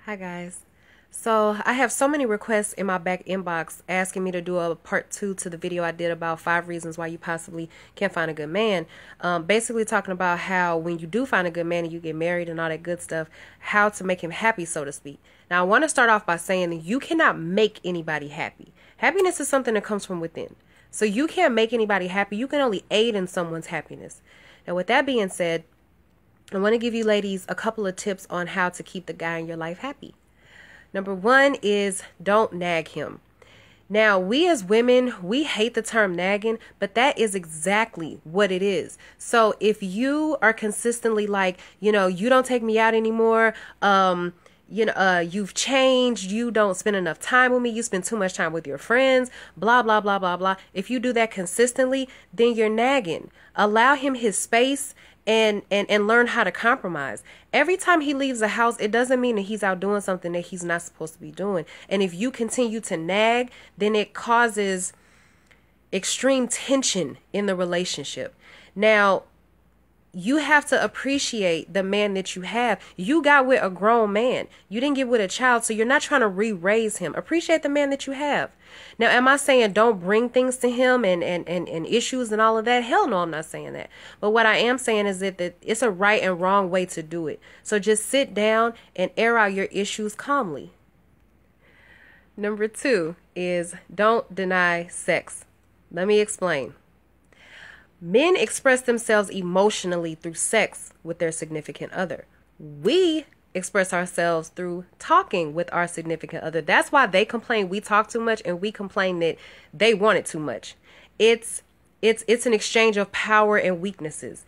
Hi guys. So I have so many requests in my back inbox asking me to do a part 2 to the video I did about 5 reasons why you possibly can't find a good man. Basically talking about how when you do find a good man and you get married and all that good stuff, how to make him happy, so to speak. Now I want to start off by saying that you cannot make anybody happy. Happiness is something that comes from within. So you can't make anybody happy. You can only aid in someone's happiness. Now with that being said, I want to give you ladies a couple of tips on how to keep the guy in your life happy. Number one is don't nag him. Now, we as women, we hate the term nagging, but that is exactly what it is. So if you are consistently like, you don't take me out anymore, you've changed, you don't spend enough time with me, you spend too much time with your friends, blah, blah, blah, blah, blah. If you do that consistently, then you're nagging. Allow him his space and learn how to compromise. Every time he leaves the house, it doesn't mean that he's out doing something that he's not supposed to be doing. And if you continue to nag, then it causes extreme tension in the relationship. Now, you have to appreciate the man that you have. You got with a grown man. You didn't get with a child, so you're not trying to re-raise him. Appreciate the man that you have. Now, am I saying don't bring things to him and issues and all of that? Hell no, I'm not saying that. But what I am saying is that it's a right and wrong way to do it. So just sit down and air out your issues calmly. Number 2 is don't deny sex. Let me explain. Men express themselves emotionally through sex with their significant other. We express ourselves through talking with our significant other. That's why they complain we talk too much and we complain that they want it too much. It's an exchange of power and weaknesses.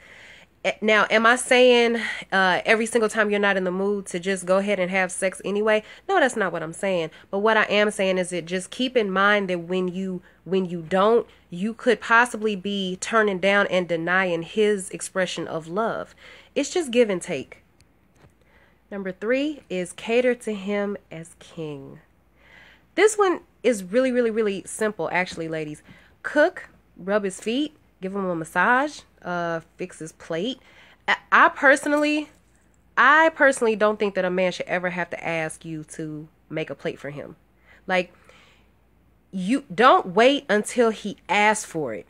Now, am I saying every single time you're not in the mood to just go ahead and have sex anyway? No, that's not what I'm saying. But what I am saying is that just keep in mind that when you don't, you could possibly be turning down and denying his expression of love. It's just give and take. Number 3 is cater to him as king. This one is really, really, really simple, actually, ladies. Cook, rub his feet, give him a massage, fix his plate. I personally don't think that a man should ever have to ask you to make a plate for him. Like, you don't wait until he asks for it,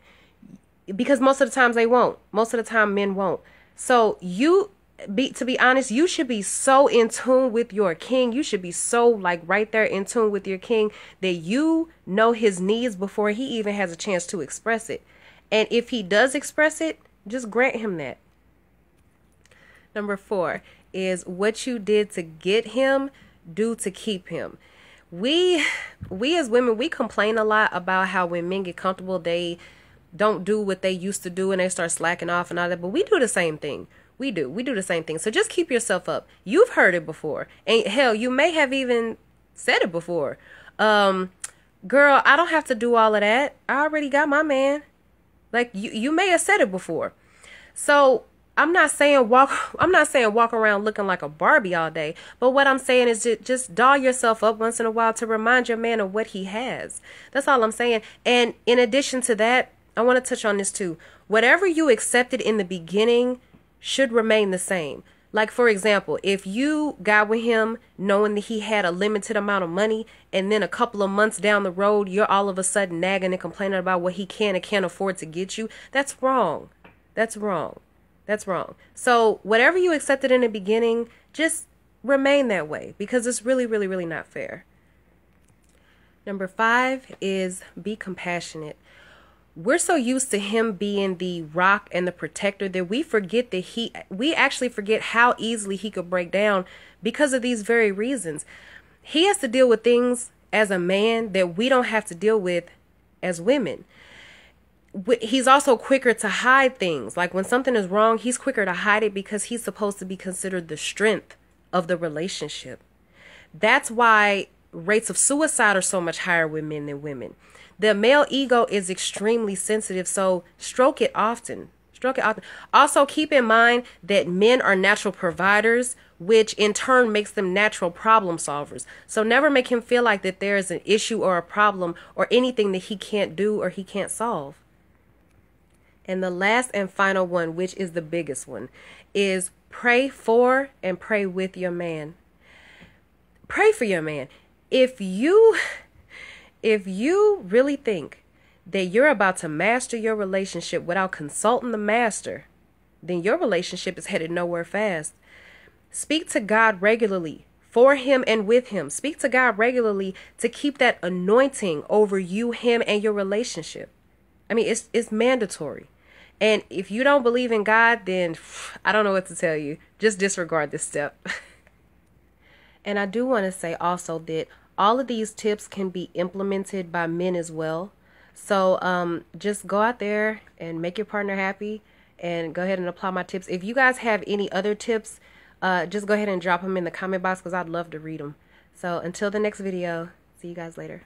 because most of the times they won't. Most of the time men won't. So to be honest, you should be so in tune with your king. You should be so like right there in tune with your king that you know his needs before he even has a chance to express it. And if he does express it, just grant him that. Number 4 is what you did to get him, do to keep him. We as women, we complain a lot about how when men get comfortable, they don't do what they used to do and they start slacking off and all that. But we do the same thing. We do the same thing. So just keep yourself up. You've heard it before. And hell, you may have even said it before. Girl, I don't have to do all of that. I already got my man. Like you may have said it before. So I'm not saying walk around looking like a Barbie all day. But what I'm saying is just doll yourself up once in a while to remind your man of what he has. That's all I'm saying. And in addition to that, I want to touch on this too. Whatever you accepted in the beginning should remain the same. Like, for example, if you got with him knowing that he had a limited amount of money, and then a couple of months down the road, you're all of a sudden nagging and complaining about what he can and can't afford to get you, that's wrong. That's wrong. That's wrong. So whatever you accepted in the beginning, just remain that way, because it's really, really, really not fair. Number 5 is be compassionate. We're so used to him being the rock and the protector that we forget that we actually forget how easily he could break down because of these very reasons. He has to deal with things as a man that we don't have to deal with as women. He's also quicker to hide things. Like when something is wrong, he's quicker to hide it because he's supposed to be considered the strength of the relationship. That's why rates of suicide are so much higher with men than women. The male ego is extremely sensitive, so stroke it often. Stroke it often. Also, keep in mind that men are natural providers, which in turn makes them natural problem solvers. So never make him feel like that there is an issue or a problem or anything that he can't do or he can't solve. And the last and final one, which is the biggest one, is pray for and pray with your man. Pray for your man. If you really think that you're about to master your relationship without consulting the master, then your relationship is headed nowhere fast. Speak to God regularly, for him and with him. Speak to God regularly to keep that anointing over you, him, and your relationship. I mean, it's mandatory. And if you don't believe in God, then I don't know what to tell you. Just disregard this step. And I do want to say also that all of these tips can be implemented by men as well. So just go out there and make your partner happy and go ahead and apply my tips. If you guys have any other tips, just go ahead and drop them in the comment box because I'd love to read them. So until the next video, see you guys later.